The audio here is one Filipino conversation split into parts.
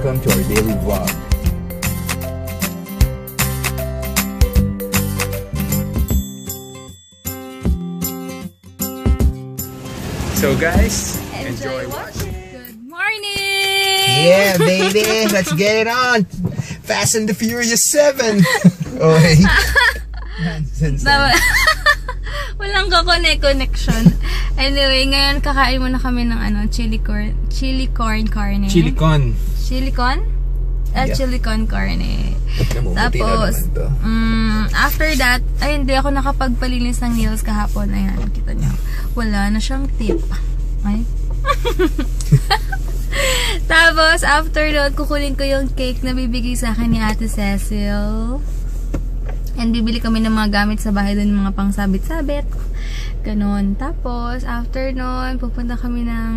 welcome to our daily vlog. So guys, enjoy watching. Good morning! Yeah, baby, let's get it on. Fast and the Furious 7. Okay. Nonsense. Walang connection. Anyway, ngayon kakain muna kami ng chili corn carne. Chili con. Chili con? Yeah. Chili con carne. Tapos, after that, ay hindi ako nakapagpalinis ng nails kahapon. Ayan, kita nyo. Wala na siyang tip. Ay. Tapos, after that, kukunin ko yung cake na bibigay sa akin ni Ate Cecil. And bibili kami ng mga gamit sa bahay doon, mga pang sabit-sabit. Ganon. Tapos, after nun, pupunta kami ng,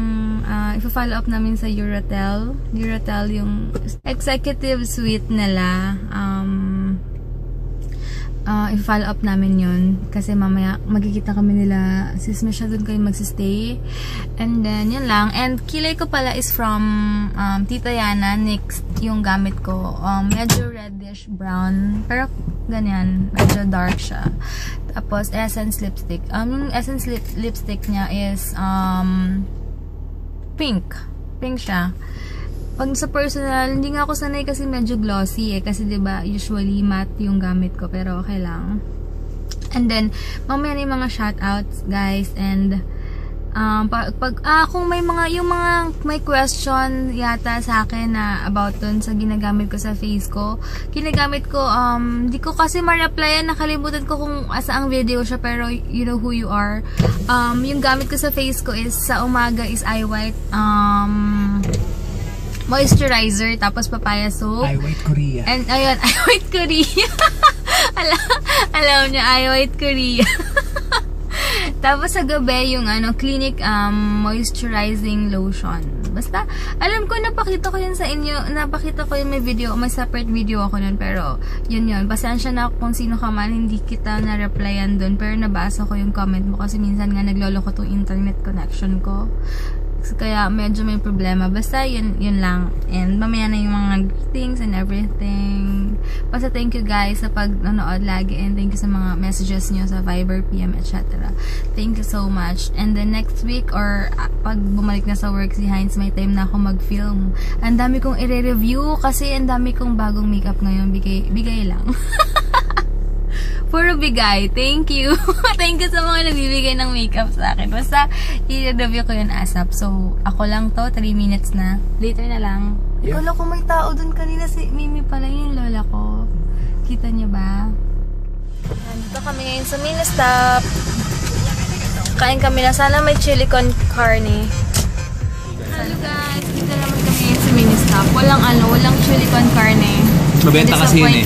ipa-follow up namin sa Euratel. Euratel yung executive suite nila. I-follow up namin yun kasi mamaya magkikita kami nila sis Michelle, doon kayo magsistay, and then yun lang. And kilay ko pala is from Tita Yana. Next yung gamit ko, medyo reddish brown pero ganyan, medyo dark siya. Tapos Essence lipstick, yung Essence lipstick niya is pink siya. Pag sa personal, hindi nga ako sanay kasi medyo glossy kasi 'di ba usually matte yung gamit ko, pero okay lang. And then mamaya na yung mga shoutouts guys, and kung may may question yata sa akin na about dun sa ginagamit ko sa face ko. Ginagamit ko, di ko kasi ma-replyan, nakalimutan ko kung asa ang video siya, pero you know who you are. Yung gamit ko sa face ko is sa umaga is Eye White moisturizer, tapos papaya soap. Eye White Korea. And ayun, Eye White Korea. alam niya, Eye White Korea. Tapos sa gabi, yung Clinique moisturizing lotion. Basta, alam ko, napakita ko yun sa inyo. Napakita ko yung may video, may separate video ako nun. Pero, yun. Pasensya na kung sino ka man, hindi kita na-replyan dun. Pero nabasa ko yung comment mo kasi minsan nga nagloloko tong internet connection ko. Kaya medyo may problema. Basta yun lang. And mamaya na yung mga greetings and everything. Basta thank you guys sa pag-nanood lagi, and thank you sa mga messages nyo sa Viber, PM, etc. Thank you so much. And then next week or pag bumalik na sa work si Heinz, may time na ako mag-film. Ang dami kong i-review kasi ang dami kong bagong makeup ngayon. Bigay lang. Puro bigay. Thank you. Thank you sa mga nagbibigay ng makeup sa akin. Basta, i-review ko yun ASAP. So, ako lang to. 3 minutes na. Later na lang. Yeah. Wala ko may tao dun kanina. Si Mimi pala yung lola ko. Kita niyo ba? Nandito kami ngayon sa Ministop. Kain kami na. Sana may chili con carne. Hello guys. Dito naman kami ngayon sa Ministop. Walang chili con carne. Mabenta kasi yun eh.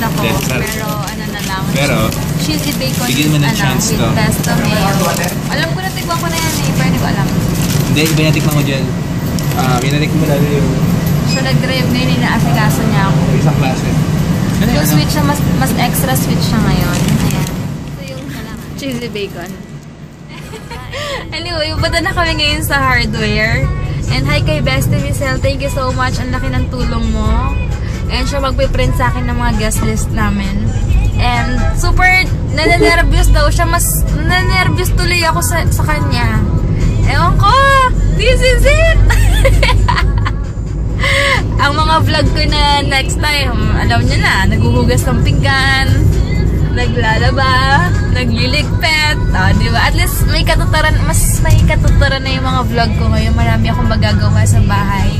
Pero cheesy bacon bigyan mo ng chance with to. pesto mayo. Alam ko na, tigwan ko na yan eh, pero hindi ko alam. Hindi, binatikman ko dyan. Binatikman mo lalo yung... So nag-drive na yun, inaasikaso niya ako. Isang klase. Yung sweet siya, mas extra sweet siya ngayon. Ayan. So yung cheesy bacon. Anyway, punta na kami ngayon sa hardware. And hi kay Bestie Michelle, thank you so much. Ang laki ng tulong mo. And siya magpiprint sa akin ng mga guest list namin. And super nanenervyos daw siya. Mas nanenervyos tuloy ako sa kanya. Ewan ko! This is it! Ang mga vlog ko na next time, alam niyo na, naghuhugas ng pinggan, naglalaba, nagliligpit, diba? At least may katutaran, mas may katutaran na yung mga vlog ko ngayon. Marami akong magagawa sa bahay.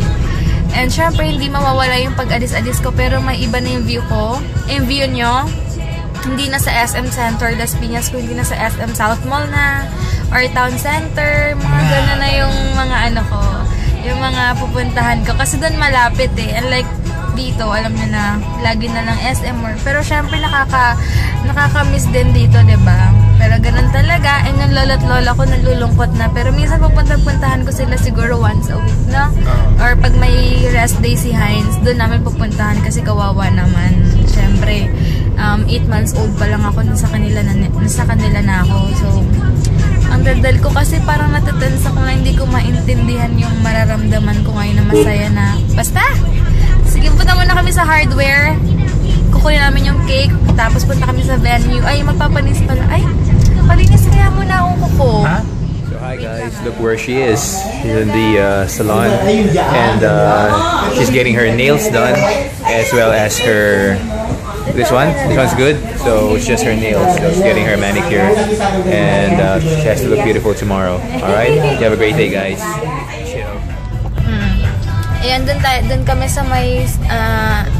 And syempre, hindi mawawala yung pag-alis-alis ko, pero may iba na yung view ko. Yung view nyo, hindi na sa SM Center Las Piñas ko, hindi na sa SM South Mall na, or Town Center, mga gano'n na yung mga ko, yung mga pupuntahan ko. Kasi doon malapit eh. And like, dito, alam nyo na, lagi na lang SM or, pero syempre nakaka-miss din dito, diba? Pero ganun talaga. And yung lolo't lola ko nalulungkot na. Pero minsan pupuntahan ko sila siguro once a week, no? Or pag may rest day si Heinz, doon namin pupuntahan kasi kawawa naman. Syempre, 8 months old pa lang ako, nasa kanila na ako. So, ang daldal ko kasi parang natatensa ko na hindi ko maintindihan yung mararamdaman ko ngayon na masaya na. Basta! Sige, punta muna kami sa hardware. Kukunin namin yung cake. Tapos punta kami sa venue. Ay, magpapanis pala. Ay, palinis kaya muna ang kuko. Huh? So hi guys, look where she is. She's in the salon and she's getting her nails done as well as her... This one's good. So it's just her nails. So she's getting her manicure and she has to look beautiful tomorrow. Alright? You have a great day guys. Chill. Ayan, dun kami sa may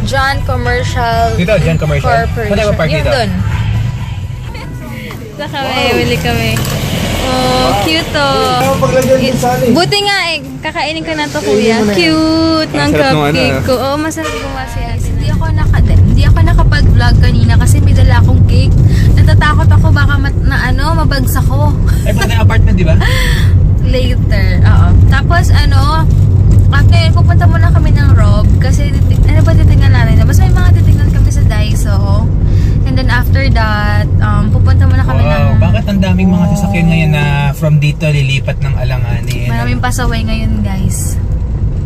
John Commercial Dito, John Commercial? Corporation. Saan tayo park Yung dito? dun. Sa kami, bili kami. Oh, cute to. Buti nga eh, kakainin ko na to kuya. Cute ng cupcake ko. Oo, masarap gumawa siya. Hindi ako nakapag-vlog kanina kasi may dala akong cake. Natatakot ako baka mabagsak ko. Ay, pwede apartment, di ba? Later, oo. Tapos after yun, pupunta muna kami ng Rob kasi ano ba titingnan natin? Basta may mga titingnan kami sa Daiso. And then after that, pupunta muna kami ng... Bakit ang daming mga sasakyan ngayon na from dito lilipat ng Alanganin? Maraming pasaway ngayon, guys.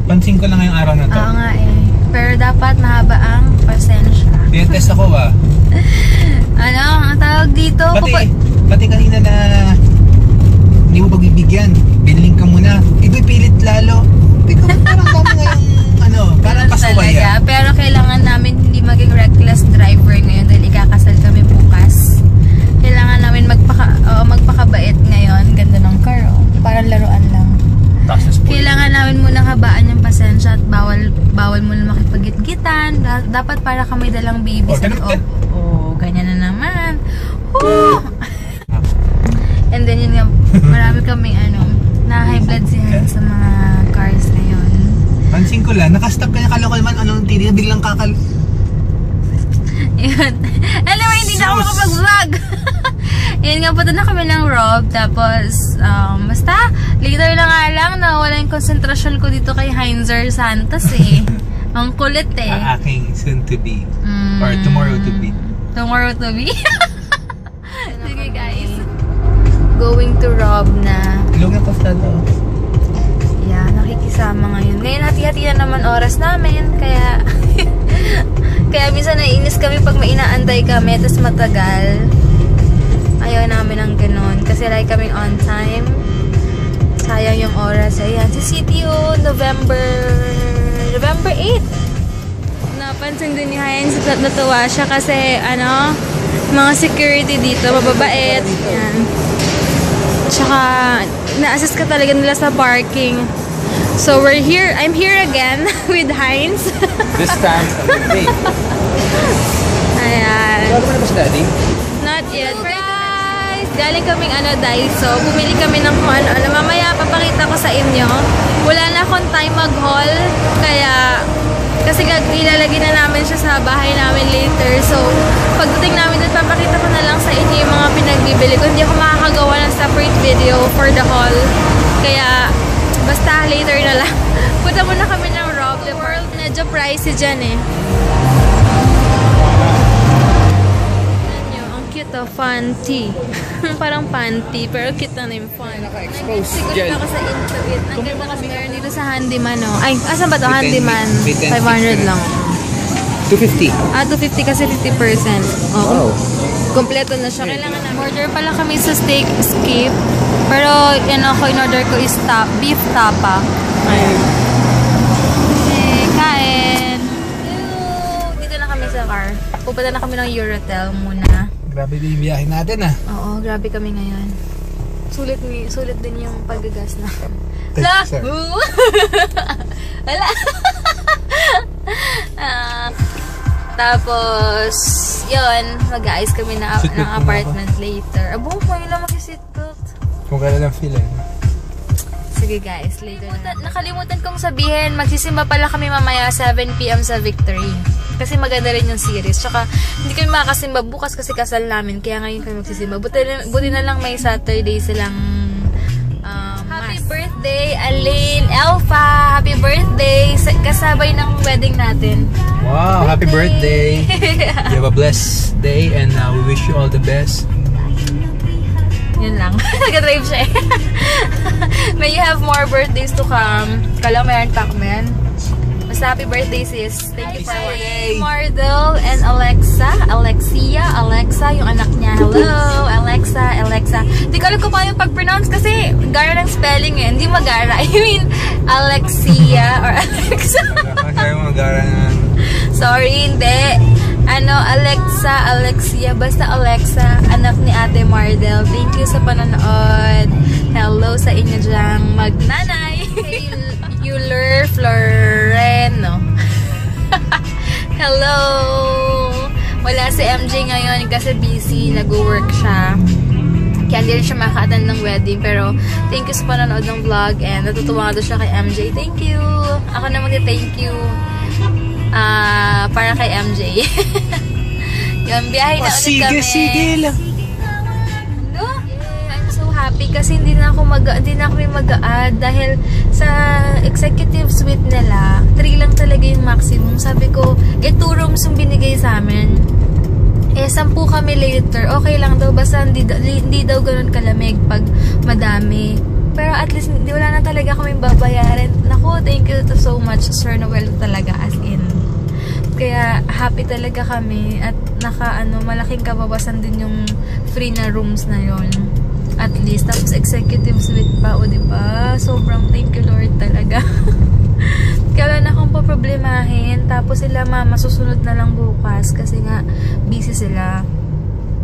Pansin ko lang ngayong araw na to. Oo nga eh. Pero dapat mahaba ang pasensya. Tinetest ako ba? Ang tawag dito? Pati kanina na hindi mo pagbibigyan. Biniling ka muna. Iba'y pilit lalo. Parang dami ngayong parang pasaway. Pero kailangan namin hindi maging reckless driver ngayon dahil ikakasal kami bukas. Kailangan namin magpakabait ngayon. Ganda ng car, oh. Parang laruan lang. Kailangan namin muna habaan yung pasensya at bawal muna makipagitgitan. Dapat para kami dalang babies. Ganyan na naman. And then yun nga, marami kaming na high blood siya sa mga cars ngayon. Pansin ko lang, nakastop ka na, kala ko naman anong tiri, biglang Yun. Anyway, hindi na ako makapag-vlog. Yun nga, punta na kami ng Rob. Tapos, basta, later na nga lang, nawala yung konsentrasyon ko dito kay Heinzer Santos eh. Ang kulit eh. Aking soon to be. Or tomorrow to be. Tomorrow to be? Sige guys. Going to Rob na. Ilog ng kostado. Yeah, nakikisama ngayon. Ngayon, hati-hati na naman oras namin. Kaya, kaya minsan naiinis kami pag may inaantay kami, tapos matagal. Ayaw namin ng ganun. Kasi like kaming on time. Sayang yung oras. Ayan, si CTO, November 8. Napansin din ni Heinz, natuwa siya kasi, mga security dito, mababait. Yan. Tsaka, na-assist ka talaga nila sa parking. So, I'm here again with Heinz. This time, okay. Ayan. Wala mo na ba si Daddy? Not yet. Guys, galing kaming Daiso. Bumili kami ng kung ano. Mamaya, papakita ko sa inyo. Wala na akong time mag-haul. Kasi ilalagay na namin siya sa bahay namin later. So, pagdating namin doon, papakita ko na lang sa inyo yung mga pinagbibili ko. Hindi ako makakagawa ng separate video for the haul. Kaya, basta later na lang. Punta muna kami ng Rob. The world medyo pricey dyan eh. Ang cute oh, Fanty. Parang panty, pero cute na name, fun. Naka-expose dyan. Siguro ako sa Intuit. Ang ganda kasi meron dito sa Handyman, oh. Ay, asan ba to? Handyman. 500 lang. 250. 250 kasi 50%. Oo. Kompleto na siya. Kailangan na. Order pala kami sa Steak Skip. Pero, in-order ko is beef tapa. Ayan. Okay, kain. Dito na kami sa car. Pupunta na kami ng Eurotel muna. Grabe din yung biyahe natin ah. Oo, grabe kami ngayon. Sulit din yung paggagas na. Wala. Tapos, yun, mag-aayos kami ng apartment later. Abo, may lang mag-seatbelt. Kung gano'n lang feel eh. Sige guys, later na. Nakalimutan kong sabihin, magsisimba pala kami mamaya 7 PM sa Victory. Kasi maganda rin yung series. Tsaka, hindi kami makakasimba bukas kasi kasal namin. Kaya ngayon kami magsisimba. Buti na lang may Saturday silang Happy birthday, Alain, Elfa! Happy birthday! Kasabay ng wedding natin. Wow! Happy birthday! You have a blessed day and we wish you all the best. Yun lang. Nag-drive siya eh. May you have more birthdays to come. Kala mayroon pa kami yan. Basta happy birthday, sis. Thank you for watching. Mardel and Alexa, yung anak niya. Hello, Alexa. Hindi ko alam kung paano yung pag-pronounce kasi gara ng spelling eh. Hindi magara. I mean, Alexia or Alexa. Sorry, hindi. Alexia, basta Alexa, anak ni Ate Mardel. Thank you sa panonood. Hello sa inyo dyang magnanay. Euler Floreno. Hello. Wala si MJ ngayon kasi busy, nag-work siya. Kaya hindi rin siya maka-attend ng wedding. Pero thank you sa panonood ng vlog and natutuwa doon siya kay MJ. Thank you. Ako na mag-thank you. Para kay MJ. Yung biyahe na ulit kami. Sige lang. No? I'm so happy kasi hindi na kami mag-a-add dahil sa executive suite nila, 3 lang talaga yung maximum. Sabi ko, 2 rooms yung binigay sa amin. 10 kami later. Okay lang daw, basta hindi daw ganun kalamig pag madami. Pero at least, wala na talaga kami babayaran. Naku, thank you so much, Sir Noel talaga, as in. Kaya happy talaga kami at malaking kababasan din yung free na rooms na yon. At least, tapos executive suite pa, o diba? Sobrang thank you Lord talaga. Kaya wala na akong paproblemahin. Tapos sila mama, susunod na lang bukas kasi nga busy sila.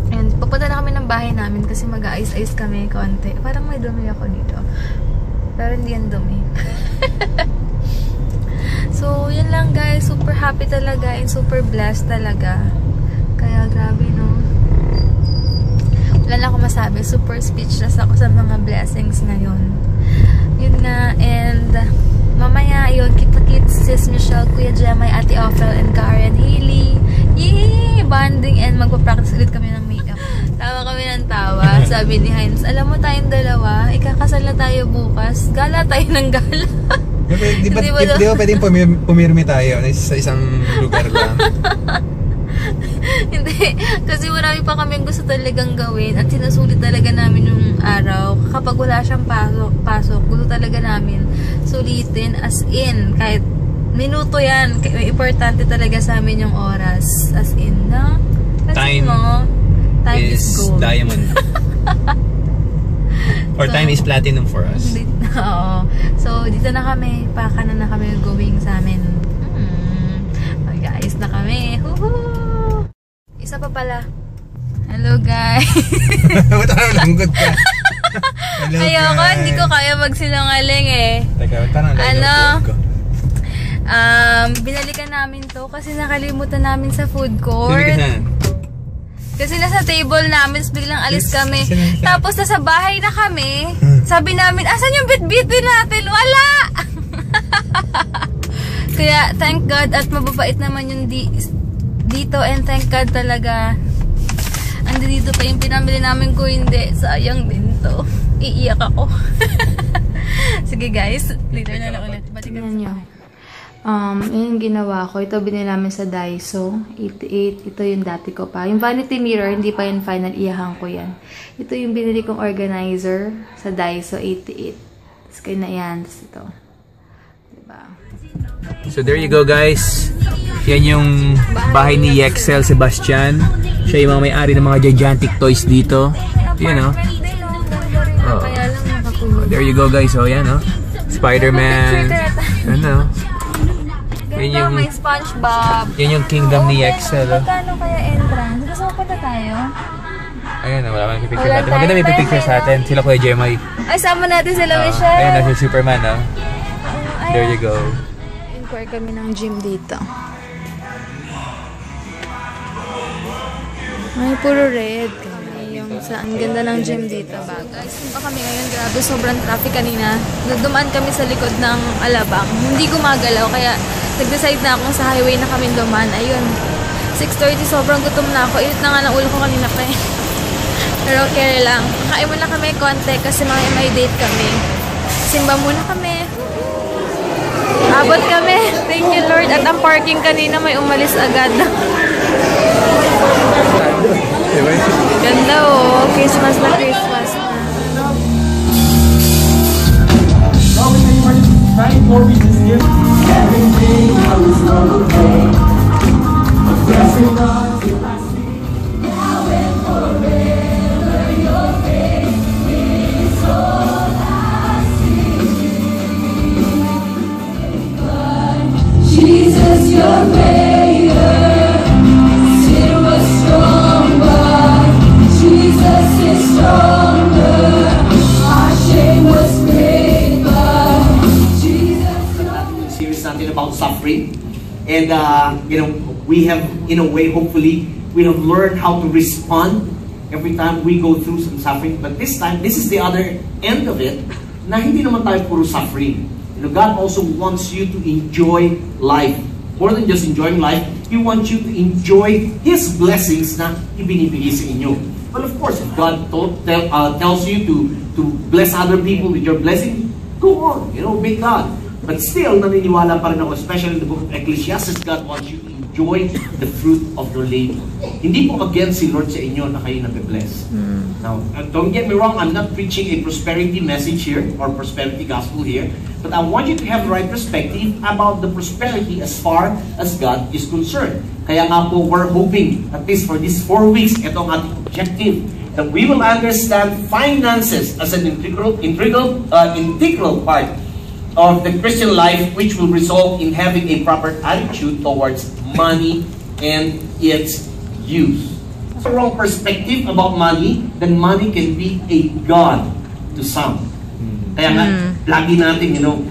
And pupunta na kami ng bahay namin kasi mag-a-ice-ice kami konti. Parang may dumi ako dito. Pero hindi yan dumi. So, yun lang guys. Super happy talaga and super blessed talaga. Kaya grabe, no? Wala na ako masabi. Super speechless ako sa mga blessings na yun. Yun nga. And mamaya, yun, kita-kits sis Michelle, Kuya Gemay, Ate Ophel, and Karen Haley. Yay! Bonding and magpa-practice ulit kami ng makeup. Tawa kami ng tawa. Sabi ni Heinz, alam mo tayong dalawa, ikakasal na tayo bukas. Gala tayo ng gala. Di ba pwedeng pumirmi tayo sa isang lugar lang? Hindi. Kasi marami pa kami gusto talagang gawin at sinusulit talaga namin yung araw. Kapag wala siyang pasok, gusto talaga namin sulitin as in. Kahit minuto yan. Importante talaga sa amin yung oras. As in, no? Kasi time is gold. Diamond. Or time is platinum for us. Oo. So, dito na kami. Pakanan na kami going sa amin. Mag-ayos na kami. Woohoo! Isa pa pala. Hello, guys. Ba't ako langgot ka? Ayoko, hindi ko kaya magsinungaling eh. Teka, parang binalikan namin to kasi nakalimutan namin sa food court. Kasi nasa table namin, biglang alis kami. Tapos nasa bahay na kami. Sabi namin, asan yung bit-bitin natin? Wala! Kaya thank God at mababait naman yung dito and thank God talaga. Andi dito pa yung pinamili namin ko, hindi. Sayang din to. Iiyak ako. Sige guys, later na lang ulit. Batikan nyo. Yun yung ginawa ko. Ito binili namin sa Daiso. 88. Ito yung dati ko pa. Yung vanity mirror, hindi pa yung final. Iyahan ko yan. Ito yung binili kong organizer sa Daiso. 88. Tapos kayo na yan. Tapos ito. Diba? So there you go guys. Yan yung bahay ni Yexel Sebastian. Siya yung mga may-ari ng mga gigantic toys dito. Yan o. Kaya lang nakakulong. There you go guys. O yan o. Spider-Man. Ano? Yan yung, may SpongeBob. Yan yung kingdom ni Yexel. Magkano kaya entrance? Gusto mo punta tayo? Ayun, wala man pipicture sa atin. Maganda may pipicture sa atin. Sila Kuya Gemay. Ay, sama natin sila, Michelle. Ayun, nasa Superman, no? There you go. Inquire kami ng gym dito. Ay, puro red. Ang ganda ng gym dito. Guys, punta kami ngayon. Grabe, sobrang traffic kanina. Dumaan kami sa likod ng Alabang. Hindi gumagalaw, kaya nag-decide na akong sa highway na kami dumaan. Ayun, 6:30, sobrang gutom na ako. Init na nga ng ulo ko kanina pa eh. Pero okay lang. Kakain muna kami konti kasi may date kami. Simba muna kami. Abot kami. Thank you Lord. At ang parking kanina may umalis agad. Ganda oh. Christmas na Christmas na. Trying 4 pieces here. suffering. And, you know, we have, in a way, hopefully, we have learned how to respond every time we go through some suffering. But this time, this is the other end of it, na hindi naman tayo puro suffering. You know, God also wants you to enjoy life. More than just enjoying life, He wants you to enjoy His blessings na ibinibigay sa inyo. Well, of course, if God tells you to bless other people with your blessing, go on, you know, obey God. But still, naniniwala pa rin ako, especially in the book of Ecclesiastes, God wants you to enjoy the fruit of your labor. Hindi po against si Lord sa inyo na kayo nabe-bless. Now, don't get me wrong, I'm not preaching a prosperity message here or prosperity gospel here, but I want you to have the right perspective about the prosperity as far as God is concerned. Kaya nga po, we're hoping, at least for these 4 weeks, ito ang ating objective, that we will understand finances as an integral part of the Christian life, which will result in having a proper attitude towards money and its use. The wrong perspective about money, then money can be a god to some. Kaya nga, lagi natin, you know,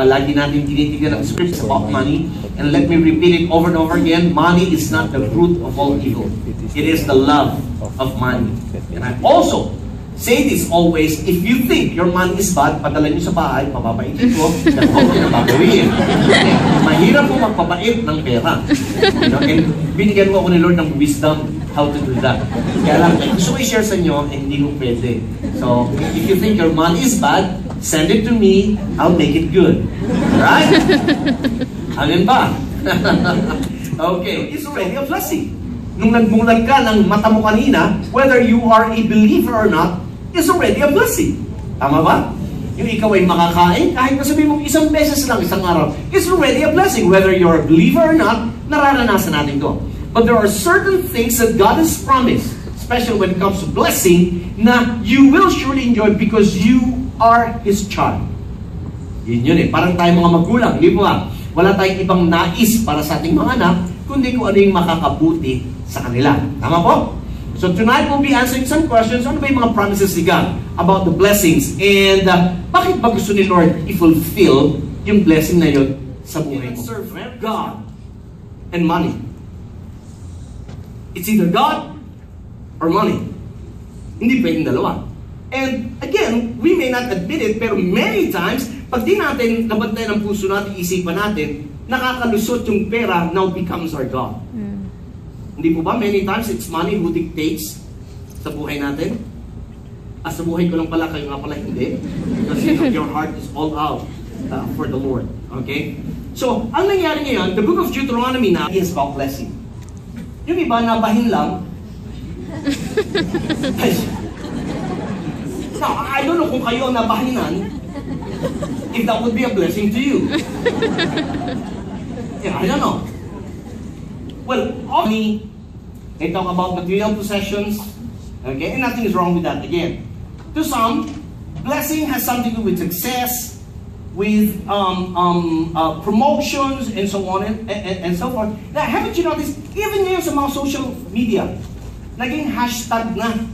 lagi natin tinitignan ang scripts about money. And let me repeat it over and over again, money is not the root of all evil. It is the love of money. And I also say this always, if you think your money is bad, padala nyo sa bahay, pababaitin ko, then huwag ko na babawin. Mahirap po magpabait ng pera. You know, and binigyan mo ako ni Lord ng wisdom how to do that. Kaya lang, gusto ko i-share sa inyo, hindi ko pwede. So, if you think your money is bad, send it to me, I'll make it good. Right? Alin ba? Okay, it's already a blessing. Nung nagmulan ka ng mata mo kanina, whether you are a believer or not, is already a blessing. Tama ba? Yung ikaw ay makakain, kahit nasabihin mong isang beses lang isang araw, is already a blessing. Whether you're a believer or not, nararanasan natin to. But there are certain things that God has promised, especially when it comes to blessing, na you will surely enjoy because you are His child. Yun eh. Parang tayo mga magulang, di ba? Wala tayong ibang nais para sa ating mga anak, kundi kung ano yung makakabuti sa kanila. Tama po? So tonight we'll be answering some questions. Ano ba yung mga promises ni God about the blessings? And bakit ba gusto ni Lord i-fulfill yung blessing na yun sa buhay mo? Serve God and money. It's either God or money. Hindi pwedeng dalawa. And again, we may not admit it, pero many times, pag di natin nabantayan ang puso natin, isipan natin, nakakalusot yung pera now becomes our God. Hindi po ba? Many times, it's money who dictates sa buhay natin. Sa buhay ko lang pala, kayo nga pala hindi. Because you know, your heart is all out for the Lord. Okay? So, ang nangyari ngayon, the book of Deuteronomy na is about blessing. Yung iba, nabahin lang. Now, I don't know kung kayo ang nabahinan, if that would be a blessing to you. Yeah, I don't know. Well, only they talk about material possessions, okay, and nothing is wrong with that. Again, to some, blessing has something to do with success, with promotions, and so on and so forth. Now, haven't you noticed, even ngayon sa mga social media, naging hashtag na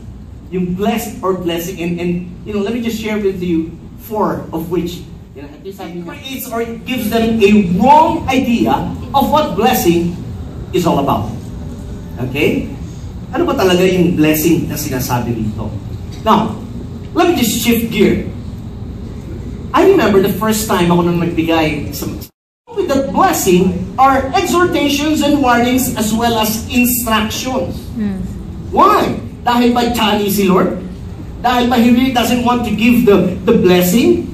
yung blessed or blessing, and you know, let me just share with you 4 of which, you know, creates or gives them a wrong idea of what blessing is all about. Okay? Ano ba talaga yung blessing na sinasabi dito? Now, let me just shift gear. I remember the first time ako nang nagbigay with the blessing are exhortations and warnings as well as instructions. Why? Dahil ba tani si Lord? Dahil ba He really doesn't want to give the blessing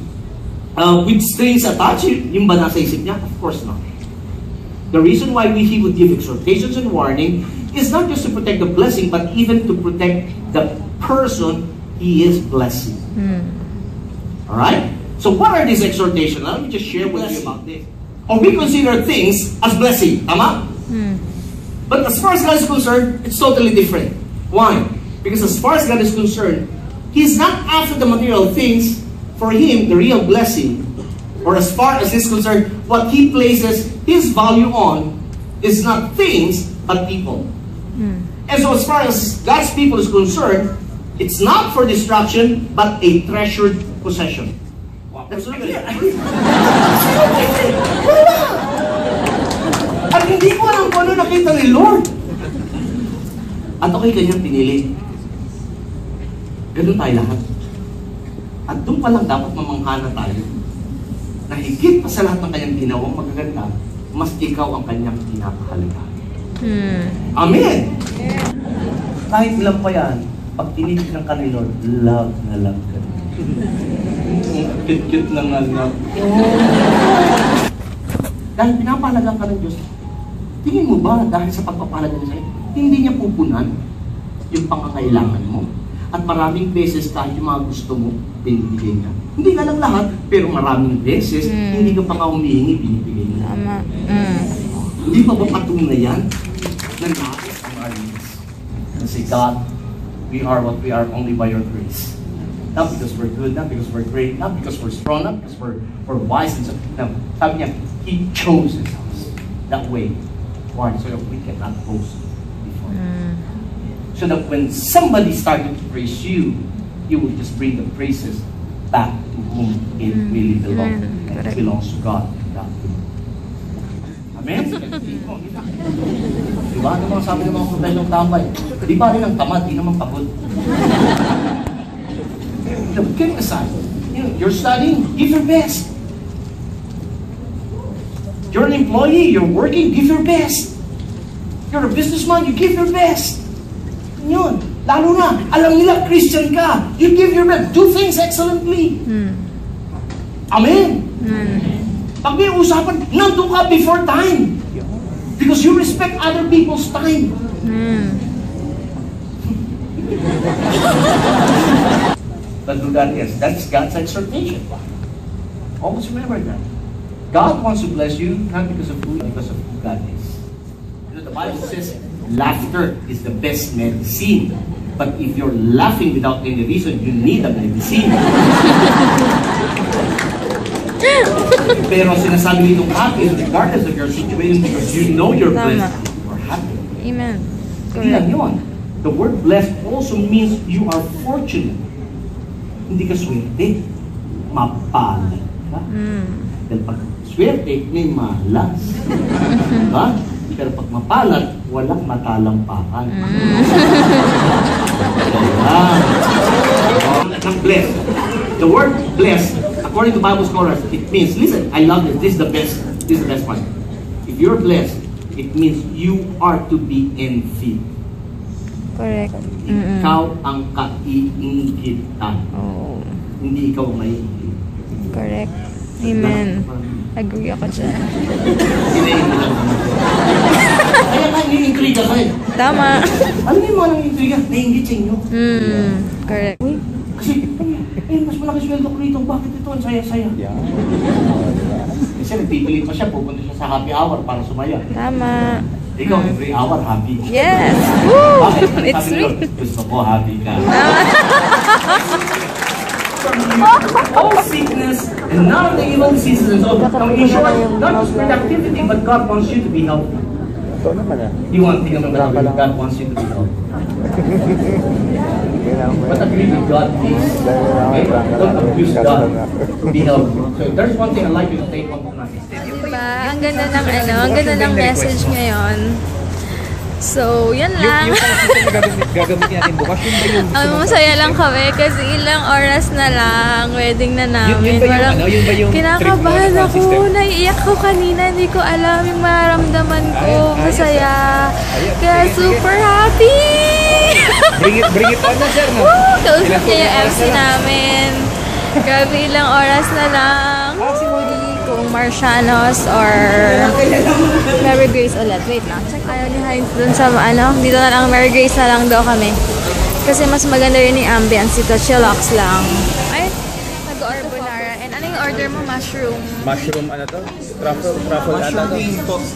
with strings attached? Yung ba nasa isip niya? Of course not. The reason why He would give exhortations and warning is not just to protect the blessing, but even to protect the person He is blessing. Alright? So what are these exhortations? Let me just share with you about this. Or we consider things as blessing. Tama? But as far as God is concerned, it's totally different. Why? Because as far as God is concerned, He's not after the material things. For Him, the real blessing, or as far as He's concerned, what He places His value on is not things, but people. And so as far as God's people is concerned, it's not for destruction, but a treasured possession. Wow. At hindi ko alam kung ano nakita ni Lord. At ako'y kanyang pinili. Ganun tayo lahat. At doon pa lang dapat mamangha na tayo. Na higit pa sa lahat ng kanyang ginawang magaganda, mas ikaw ang kanyang pinakahalagahan. Amen! Kahit ilan pa yan, pag tinigil ng kanila, love na love ka. Cute-cute lang nga love. Dahil pinapahalagan ka ng Diyos, tingin mo ba dahil sa pagpapahalaga niya sa'yo, hindi niya pupunan yung pangangailangan mo? At maraming beses kahit yung mga gusto mo, binibigay niya. Hindi nga lang lahat, pero maraming beses, hindi ka pa nga humihingi, binibigay niya. Tama. Hindi pa ba patunay yan? Na nais ang our needs. Kasi God, we are what we are only by your grace. Not because we're good, not because we're great, not because we're strong, not because we're wise and so. No, sabi niya, He chose us that way. Why? So that we cannot boast before Him. So that when somebody started to praise you, you will just bring the praises back to whom it really belongs. And it belongs to God. Amen? Diba? Ano mga sabi ng mga problema ng tambay? Di ba rin ang tamad, di naman pagod. Getting aside, you're studying, give your best. You're an employee, you're working, give your best. You're a businessman, you give your best. Yun. Lalo na, alam nila, Christian ka. You give your best. Do things excellently. Amen. Pag may usapan, nandun ka before time. Because you respect other people's time. But do that, yes. That's God's exhortation. Always remember that. God wants to bless you, not because of who, but because of who God is. You know, the Bible says, laughter is the best medicine. But if you're laughing without any reason, you need a medicine. Pero sinasabi nitong happy regardless of your situation because you know you're blessed or happy. Amen. Hindi lang yun. The word blessed also means you are fortunate. Hindi ka swerte. Mapalad ka. Dahil pag swerte, may malas. Diba? Pero pag mapalad, walang matalampakan. Blessed. The word blessed, according to Bible scholars, it means, listen, I love this. This is the best. This is the best part. If you're blessed, it means you are to be envied. Correct. Ikaw ang kaiinggitan. Oh. Hindi ikaw ang maiingit. Correct. Amen. Agree ako dyan. Sinainggitan ka naman. Kaya ka, naiintriga ka eh. Tama. Ano yung mga naiintriga? Naiingit sa inyo. Correct. Kasi, mas malaki sweldo ko rito. Bakit ito? Ang saya-saya. Kasi nagpipilit pa siya. Pupunta siya sa happy hour para sumaya. Tama. Ikaw, every hour happy. Yes. Woo! Bakit? It's Sabi sweet. nyo, gusto ko happy ka. All sickness and none of the evil diseases and so. Now, in short, not just productivity, but God wants you to be healthy. You want to think of it, God wants you to be healthy. But agree with God, please. Okay? Don't abuse God. Be healthy. So if there's one thing I'd like you to take home tonight. Diba? Ang ganda ng ang ganda ng message ngayon. So, yan lang. Yung gagamitin natin bukas, yun ba yung... Masaya lang kami kasi ilang oras na lang, wedding na namin. Yun ba yung kinakabahan ako, naiiyak ko kanina, hindi ko alam yung mararamdaman ko. Masaya. Kaya super happy! Bring it on na, sir. No? Kausap niya yung MC namin. Grabe, ilang oras na lang. Kung Marcianos or Mary Grace ulit. Wait lang. Check tayo ni Heinz dun sa dito na lang Mary Grace na lang daw kami. Kasi mas maganda rin yung ambience dito. Chillax lang. Ay, nag-carbonara. And ano yung order mo? Mushroom. Mushroom, ano to? Truffle ata to?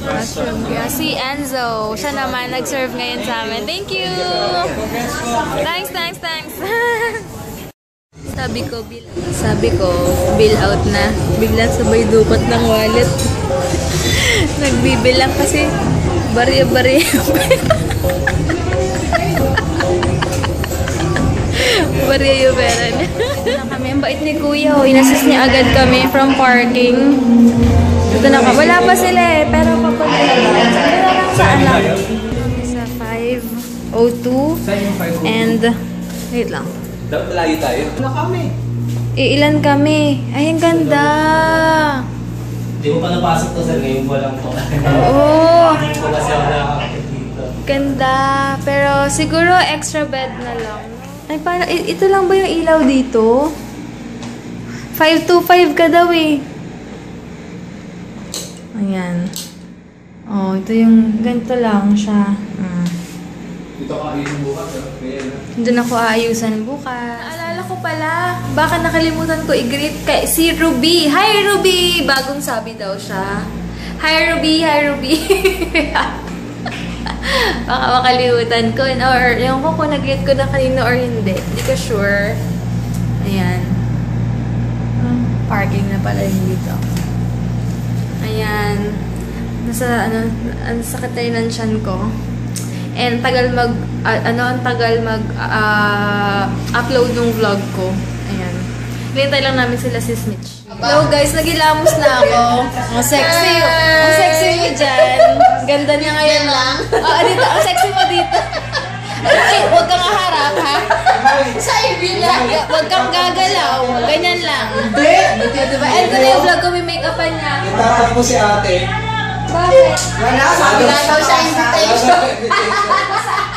Mushroom. Yeah, si Enzo. Siya naman nag-serve ngayon sa amin. Thank you! Thanks. Sabi ko, bill out na. Biglang sabay dupat ng wallet. Nagbibilang kasi barya-barya. Barya yung pera niya. Kami, ang bait ni Kuya. Inassist niya agad kami from parking. Ito na ka. Wala pa sila eh, pero papunta na lang. Ito na lang sa anak. Sa 5:02. And, wait lang. Layo tayo. Ano kami? Ilan kami? Ay, ang ganda. Hindi mo pa napasok to, sir. Ngayon ko lang to. Oo. Hindi ko kasi ako nakakakit dito. Ganda. Pero siguro extra bed na lang. Ay, para, ito lang ba yung ilaw dito? 525 ka daw eh. Ayan. Oh, ito yung ganito lang siya. Dito ka ayusin bukas. Doon ako aayusan bukas. Naalala ko pala, baka nakalimutan ko i-greet kay si Ruby. Hi Ruby! Bagong sabi daw siya. Hi Ruby! Hi Ruby! Baka makalimutan ko. Or yung ko kung nag-greet ko na kanino or hindi. Hindi ko sure. Ayan. Parking na pala yung dito. Ayan. Nasa, ang sakit tayo ng tiyan ko. And tagal ang tagal upload ng vlog ko. Ayan. Hinintay lang namin sila si Mitch. Hello guys, nagilamos na ako. Ang sexy. Ang sexy mo dyan. Ganda niya ngayon lang. Dito. Ang sexy mo dito. Okay, huwag kang harap ha. Sa ibila. Huwag kang gagalaw. Ganyan lang. Diba? And ko na yung vlog ko, may make-upan niya. Itapat mo si ate. Bakit? Wala daw siya invitation.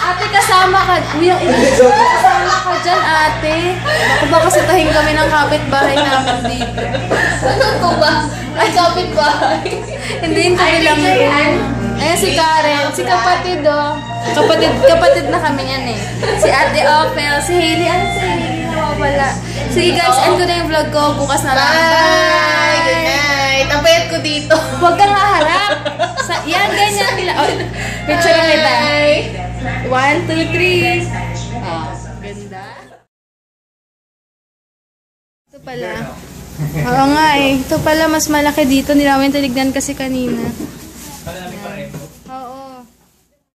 Ate, kasama ka. Kasama ka dyan, ate. Baka ba kasi tahin kami ng kapitbahay namin dito. Ano ko ba? Ay, kapitbahay. Hindi kami lang yun. Ayan si Karen. Si kapatid, oh. Kapatid na kami yan eh. Si Ate Opel. Si Hailey. Ano si Hailey? Nawawala. Sige guys, end ko na yung vlog ko. Bukas na lang. Bye! Good night! Ang payat ko dito. Huwag kang haharap. Yan, ganyan nila. Oh, picture lang kita. 1, 2, 3. Oh, ganda. Ito pala. Oo nga eh. Ito pala mas malaki dito. Hindi namin tinignan kasi kanina.